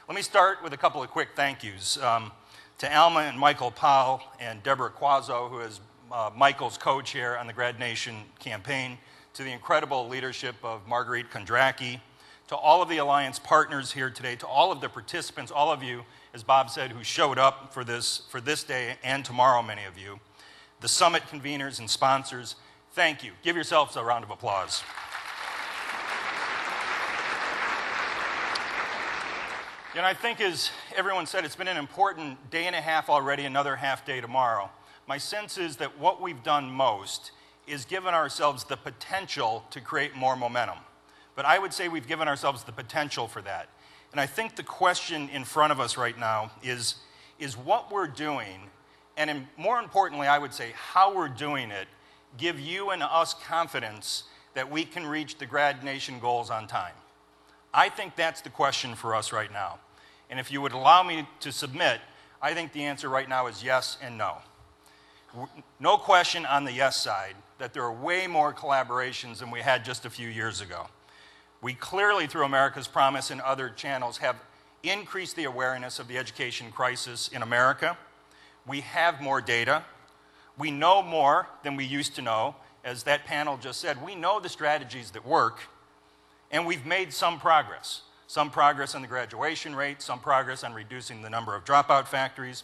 Let me start with a couple of quick thank yous. To Alma and Michael Powell and Deborah Quazzo, who is Michael's co-chair on the Grad Nation campaign, to the incredible leadership of Marguerite Kondracki, to all of the Alliance partners here today, to all of the participants, all of you, as Bob said, who showed up for this day and tomorrow, many of you, the summit conveners and sponsors, thank you. Give yourselves a round of applause. I think, as everyone said, it's been an important day and a half already, another half day tomorrow. My sense is that what we've done most is given ourselves the potential to create more momentum. But I would say we've given ourselves the potential for that. And I think the question in front of us right now is what we're doing, and more importantly, I would say how we're doing it, give you and us confidence that we can reach the Grad Nation goals on time. I think that's the question for us right now. And if you would allow me to submit, I think the answer right now is yes and no. No question on the yes side that there are way more collaborations than we had just a few years ago. We clearly, through America's Promise and other channels, have increased the awareness of the education crisis in America. We have more data. We know more than we used to know. As that panel just said, we know the strategies that work, and we've made some progress. Some progress on the graduation rate, some progress on reducing the number of dropout factories.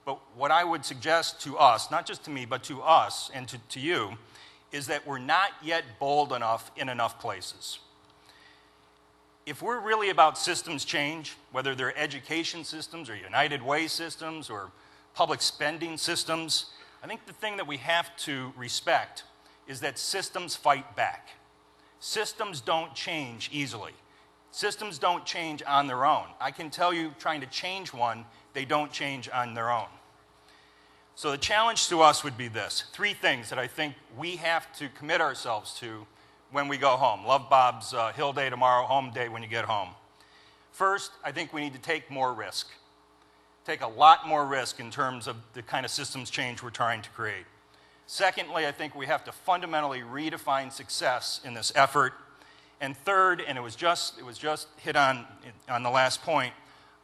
But what I would suggest to us, not just to me, but to us and to you, is that we're not yet bold enough in enough places. If we're really about systems change, whether they're education systems or United Way systems or public spending systems, I think the thing that we have to respect is that systems fight back. Systems don't change easily. Systems don't change on their own. I can tell you, trying to change one, they don't change on their own. So the challenge to us would be this. 3 things that I think we have to commit ourselves to when we go home. Love Bob's Hill Day tomorrow, home day when you get home. First, I think we need to take more risk. Take a lot more risk in terms of the kind of systems change we're trying to create. Secondly, I think we have to fundamentally redefine success in this effort. And third, and it was just hit on the last point,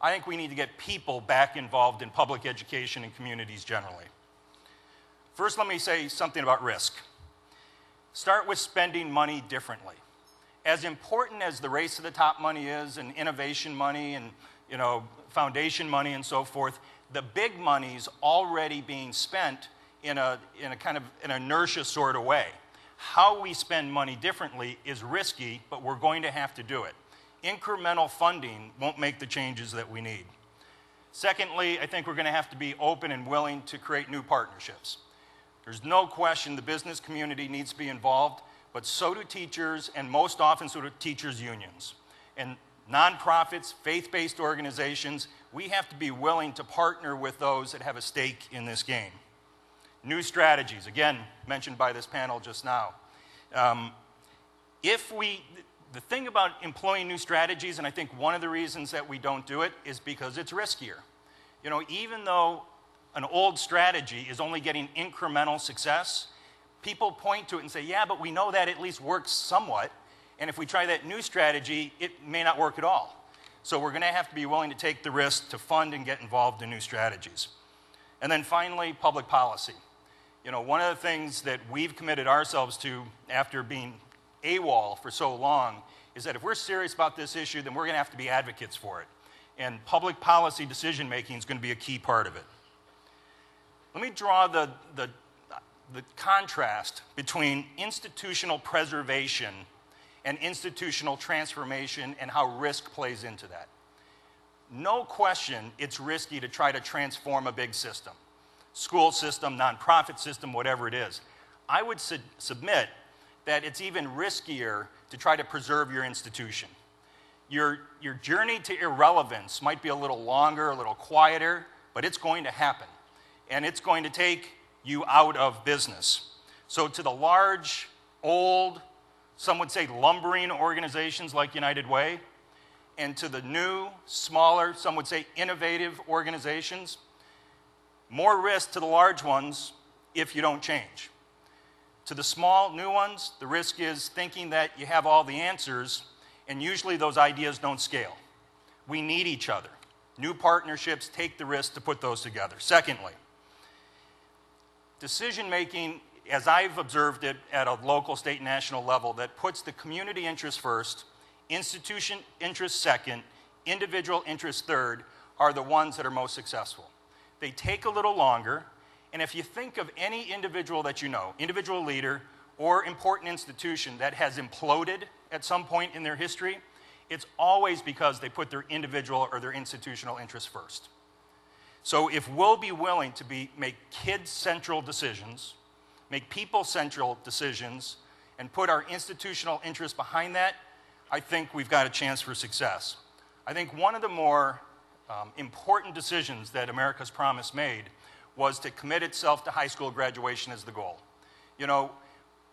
I think we need to get people back involved in public education and communities generally. First, let me say something about risk. Start with spending money differently. As important as the race to the top money is, and innovation money, and foundation money and so forth, the big money's already being spent in a kind of an inertia sort of way. How we spend money differently is risky, but we're going to have to do it. Incremental funding won't make the changes that we need. Secondly, I think we're going to have to be open and willing to create new partnerships. There's no question the business community needs to be involved, but so do teachers, and most often so do teachers' unions. And nonprofits, faith-based organizations, we have to be willing to partner with those that have a stake in this game. New strategies, again, mentioned by this panel just now. The thing about employing new strategies, and I think one of the reasons that we don't do it, is because it's riskier. Even though an old strategy is only getting incremental success, people point to it and say, yeah, but we know that at least works somewhat, and if we try that new strategy, it may not work at all. So we're going to have to be willing to take the risk to fund and get involved in new strategies. And then finally, public policy. One of the things that we've committed ourselves to after being AWOL for so long is that if we're serious about this issue, then we're going to have to be advocates for it. And public policy decision-making is going to be a key part of it. Let me draw the contrast between institutional preservation and institutional transformation and how risk plays into that. No question it's risky to try to transform a big system. School system, nonprofit system, whatever it is. I would submit that it's even riskier to try to preserve your institution. Your journey to irrelevance might be a little longer, a little quieter, but it's going to happen. And it's going to take you out of business. So to the large, old, some would say lumbering organizations like United Way, and to the new, smaller, some would say innovative organizations, more risk to the large ones if you don't change. To the small, new ones, the risk is thinking that you have all the answers, and usually those ideas don't scale. We need each other. New partnerships take the risk to put those together. Secondly, decision-making, as I've observed it at a local, state, and national level, that puts the community interest first, institution interest second, individual interest third, are the ones that are most successful. They take a little longer, and if you think of any individual that you know, individual leader or important institution that has imploded at some point in their history, it's always because they put their individual or their institutional interests first. So if we'll be willing to make kid-central decisions, make people-central decisions, and put our institutional interests behind that, I think we've got a chance for success. I think one of the more important decisions that America's Promise made was to commit itself to high school graduation as the goal. You know,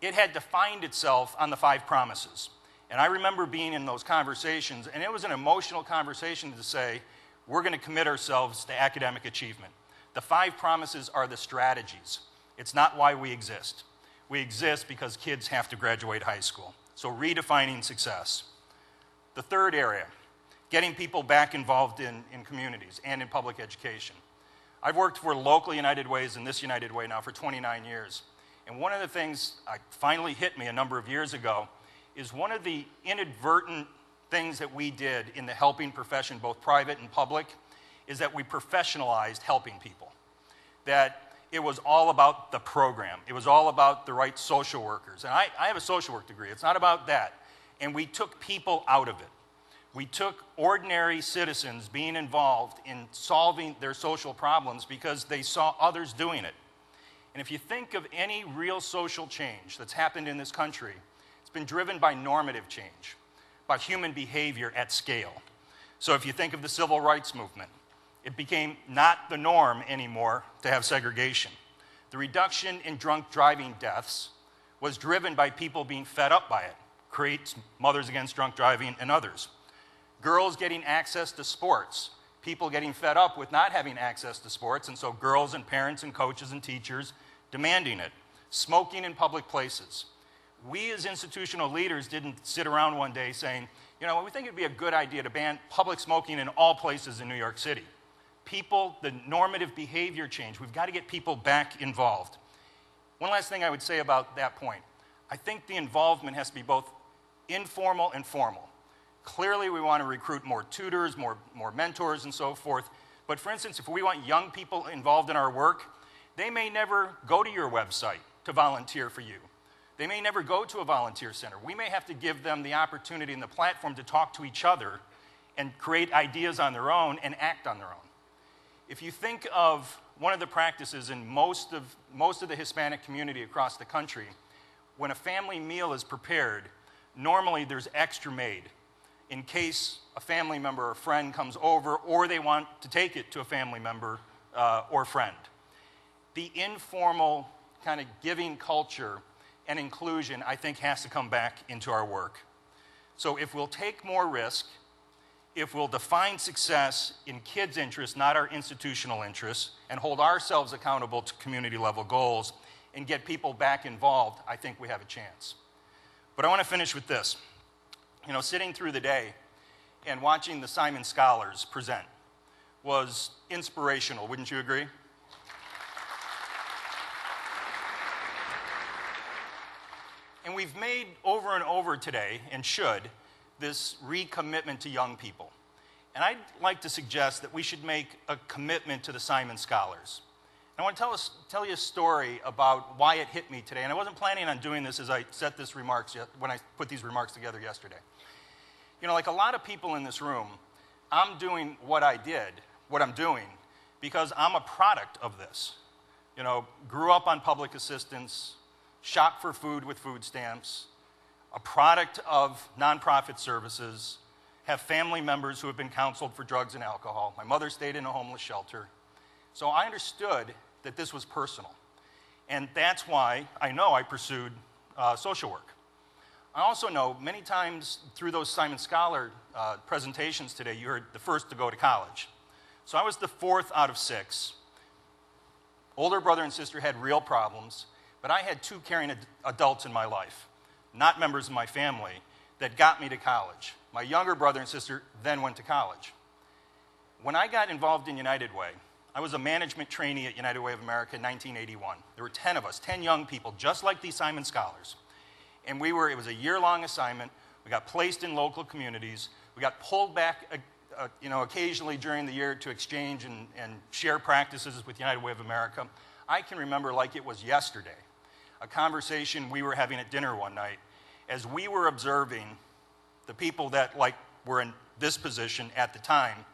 it had defined itself on the 5 promises. And I remember being in those conversations, and it was an emotional conversation to say, we're going to commit ourselves to academic achievement. The 5 promises are the strategies. It's not why we exist. We exist because kids have to graduate high school. So redefining success. The third area, getting people back involved in communities and in public education. I've worked for local United Ways and this United Way now for 29 years. And one of the things finally hit me a number of years ago is one of the inadvertent things that we did in the helping profession, both private and public, is that we professionalized helping people. That it was all about the program. It was all about the right social workers. And I have a social work degree. It's not about that. And we took people out of it. We took ordinary citizens being involved in solving their social problems because they saw others doing it. And if you think of any real social change that's happened in this country, it's been driven by normative change, by human behavior at scale. So if you think of the civil rights movement, it became not the norm anymore to have segregation. The reduction in drunk driving deaths was driven by people being fed up by it. Create Mothers Against Drunk Driving and others. Girls getting access to sports. People getting fed up with not having access to sports, and so girls and parents and coaches and teachers demanding it. Smoking in public places. We as institutional leaders didn't sit around one day saying, you know, we think it'd be a good idea to ban public smoking in all places in New York City. People, the normative behavior change. We've got to get people back involved. One last thing I would say about that point. I think the involvement has to be both informal and formal. Clearly, we want to recruit more tutors, more mentors, and so forth. But for instance, if we want young people involved in our work, they may never go to your website to volunteer for you. They may never go to a volunteer center. We may have to give them the opportunity and the platform to talk to each other and create ideas on their own and act on their own. If you think of one of the practices in most of the Hispanic community across the country, when a family meal is prepared, normally there's extra made in case a family member or friend comes over or they want to take it to a family member or friend. The informal kind of giving culture and inclusion, I think, has to come back into our work. So if we'll take more risk, if we'll define success in kids' interests, not our institutional interests, and hold ourselves accountable to community-level goals and get people back involved, I think we have a chance. But I want to finish with this. You know, sitting through the day and watching the Simon Scholars present was inspirational, wouldn't you agree? And we've made over and over today, and should, this recommitment to young people. And I'd like to suggest that we should make a commitment to the Simon Scholars. And I want to tell you a story about why it hit me today. And I wasn't planning on doing this as I set this when I put these remarks together yesterday. You know, like a lot of people in this room, I'm doing what I'm doing, because I'm a product of this. You know, grew up on public assistance, shop for food with food stamps, a product of nonprofit services, have family members who have been counseled for drugs and alcohol. My mother stayed in a homeless shelter. So I understood that this was personal. And that's why I know I pursued social work. I also know many times through those Simon Scholar presentations today, you heard the first to go to college. So I was the 4th out of 6. Older brother and sister had real problems, but I had 2 caring adults in my life, not members of my family, that got me to college. My younger brother and sister then went to college. When I got involved in United Way, I was a management trainee at United Way of America in 1981. There were 10 of us, 10 young people, just like the assignment scholars. And it was a year-long assignment. We got placed in local communities. We got pulled back occasionally during the year to exchange and share practices with United Way of America. I can remember like it was yesterday, a conversation we were having at dinner one night as we were observing the people that were in this position at the time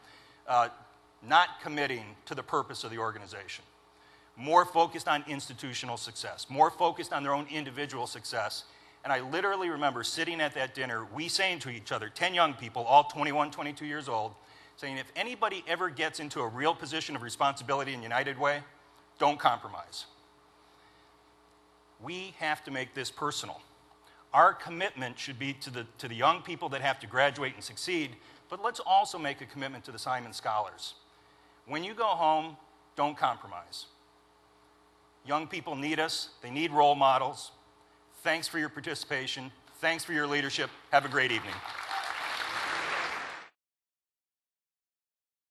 not committing to the purpose of the organization, more focused on institutional success, more focused on their own individual success. And I literally remember sitting at that dinner, we saying to each other, 10 young people, all 21, 22 years old, saying if anybody ever gets into a real position of responsibility in United Way, don't compromise. We have to make this personal. Our commitment should be to the young people that have to graduate and succeed, but let's also make a commitment to the Simon Scholars. When you go home, don't compromise. Young people need us. They need role models. Thanks for your participation. Thanks for your leadership. Have a great evening.